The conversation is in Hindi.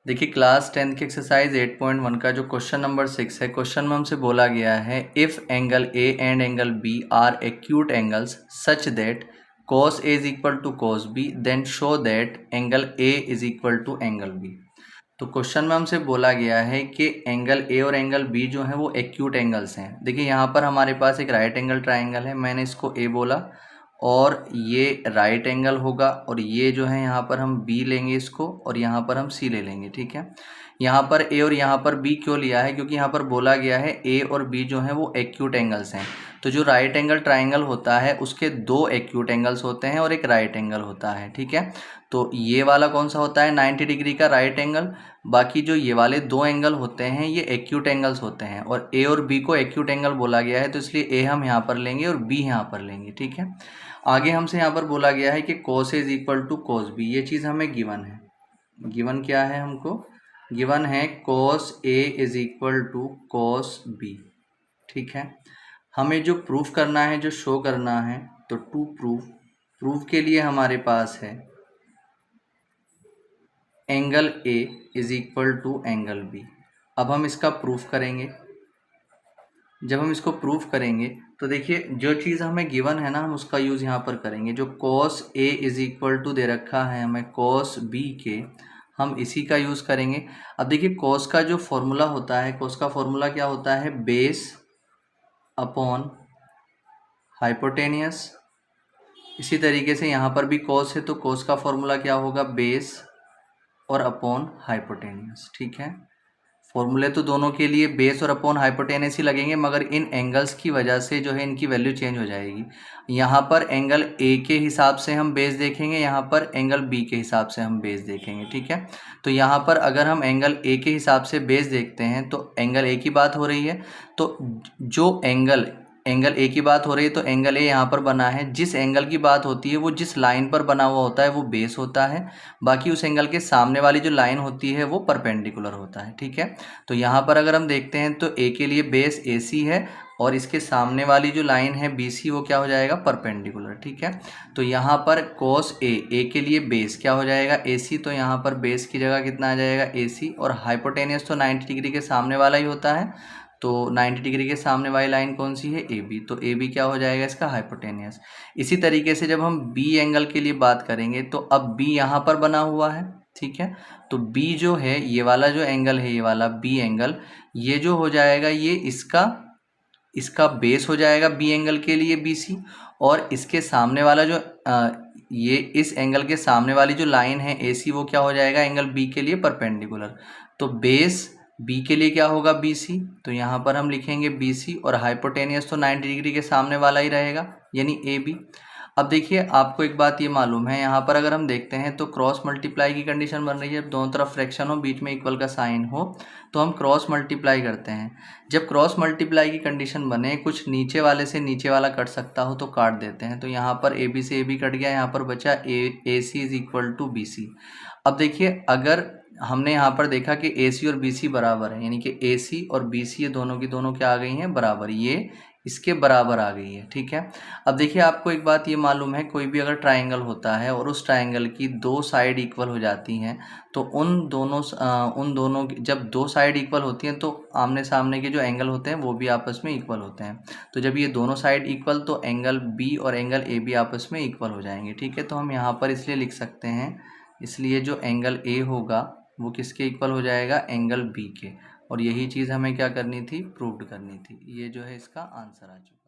देखिए क्लास 10 की एक्सरसाइज 8.1 का जो क्वेश्चन नंबर 6 है, क्वेश्चन में हमसे बोला गया है if angle A and angle B are acute angles such that cos A is equal to cos B then show that angle A is equal to angle B। तो क्वेश्चन में हमसे बोला गया है कि एंगल ए और एंगल बी जो है वो एक्यूट एंगल्स हैं। देखिए यहाँ पर हमारे पास एक राइट एंगल ट्राइंगल है, मैंने इसको ए बोला और ये राइट एंगल होगा और ये जो है यहाँ पर हम बी लेंगे इसको और यहाँ पर हम सी ले लेंगे। ठीक है, यहाँ पर ए और यहाँ पर बी क्यों लिया है, क्योंकि यहाँ पर बोला गया है ए और बी जो है वो एक्यूट एंगल्स हैं। तो जो राइट एंगल ट्राइंगल होता है उसके दो एक्यूट एंगल्स होते हैं और एक राइट एंगल होता है। ठीक है, तो ये वाला कौन सा होता है 90 डिग्री का राइट एंगल, बाकी जो ये वाले दो एंगल होते हैं ये एक्यूट एंगल्स होते हैं और ए और बी को एक्यूट एंगल बोला गया है, तो इसलिए ए हम यहाँ पर लेंगे और बी यहाँ पर लेंगे। ठीक है, आगे हमसे यहाँ पर बोला गया है कि cos A is equal to cos B, ये चीज़ हमें गिवन है। गिवन क्या है हमको, गिवन है cos A is equal to cos B। ठीक है, हमें जो प्रूफ करना है, जो शो करना है, तो टू प्रूफ के लिए हमारे पास है angle A is equal to angle B। अब हम इसका प्रूफ करेंगे। जब हम इसको प्रूफ करेंगे तो देखिए जो चीज़ हमें गिवन है ना, हम उसका यूज़ यहाँ पर करेंगे। जो cos A is equal to दे रखा है हमें cos B के, हम इसी का यूज़ करेंगे। अब देखिए cos का जो फॉर्मूला होता है, cos का फॉर्मूला क्या होता है, बेस अपॉन हाइपोटेनियस। इसी तरीके से यहाँ पर भी cos है तो cos का फॉर्मूला क्या होगा, बेस और अपॉन हाइपोटेनियस। ठीक है, फॉर्मूले तो दोनों के लिए बेस और अपॉन हाइपोटेनस ही लगेंगे, मगर इन एंगल्स की वजह से जो है इनकी वैल्यू चेंज हो जाएगी। यहाँ पर एंगल ए के हिसाब से हम बेस देखेंगे, यहाँ पर एंगल बी के हिसाब से हम बेस देखेंगे। ठीक है, तो यहाँ पर अगर हम एंगल ए के हिसाब से बेस देखते हैं तो एंगल ए की बात हो रही है, तो जो एंगल ए की बात हो रही है तो एंगल ए यहाँ पर बना है। जिस एंगल की बात होती है वो जिस लाइन पर बना हुआ होता है वो बेस होता है, बाकी उस एंगल के सामने वाली जो लाइन होती है वो परपेंडिकुलर होता है। ठीक है, तो यहाँ पर अगर हम देखते हैं तो ए के लिए बेस ए सी है और इसके सामने वाली जो लाइन है बी सी वो क्या हो जाएगा, परपेंडिकुलर। ठीक है, तो यहाँ पर cos ए के लिए बेस क्या हो जाएगा, ए सी, तो यहाँ पर बेस की जगह कितना आ जाएगा, ए सी, और हाइपोटेनियस तो 90 डिग्री के सामने वाला ही होता है, तो 90 डिग्री के सामने वाली लाइन कौन सी है, ए बी, तो ए बी क्या हो जाएगा इसका, हाइपोटेनियस। इसी तरीके से जब हम बी एंगल के लिए बात करेंगे तो अब बी यहाँ पर बना हुआ है। ठीक है, तो बी जो है ये वाला जो एंगल है, ये वाला बी एंगल, ये जो हो जाएगा ये इसका बेस हो जाएगा बी एंगल के लिए बी सी, और इसके सामने वाला जो ये इस एंगल के सामने वाली जो लाइन है ए सी वो क्या हो जाएगा, एंगल बी के लिए परपेंडिकुलर। तो बेस बी के लिए क्या होगा, बी सी, तो यहाँ पर हम लिखेंगे बी सी, और हाइपोटेनियस तो 90 डिग्री के सामने वाला ही रहेगा यानी ए बी। अब देखिए आपको एक बात ये मालूम है, यहाँ पर अगर हम देखते हैं तो क्रॉस मल्टीप्लाई की कंडीशन बन रही है। दोनों तरफ फ्रैक्शन हो, बीच में इक्वल का साइन हो, तो हम क्रॉस मल्टीप्लाई करते हैं। जब क्रॉस मल्टीप्लाई की कंडीशन बने, कुछ नीचे वाले से नीचे वाला कट सकता हो तो काट देते हैं। तो यहाँ पर ए बी से ए बी कट गया, यहाँ पर बचा A C is equal to B C. अब देखिए अगर हमने यहाँ पर देखा कि ए सी और बी सी बराबर है, यानी कि ए सी और बी सी ये दोनों की दोनों क्या आ गई हैं, बराबर, ये इसके बराबर आ गई है। ठीक है, अब देखिए आपको एक बात ये मालूम है, कोई भी अगर ट्राइंगल होता है और उस ट्राइंगल की दो साइड इक्वल हो जाती हैं तो उन दोनों जब दो साइड इक्वल होती हैं तो आमने सामने के जो एंगल होते हैं वो भी आपस में इक्वल होते हैं। तो जब ये दोनों साइड इक्वल तो एंगल बी और एंगल ए भी आपस में इक्वल हो जाएंगे। ठीक है, तो हम यहाँ पर इसलिए लिख सकते हैं, इसलिए जो एंगल ए होगा वो किसके इक्वल हो जाएगा, एंगल बी के, और यही चीज़ हमें क्या करनी थी, प्रूव्ड करनी थी। ये जो है इसका आंसर आ चुका है।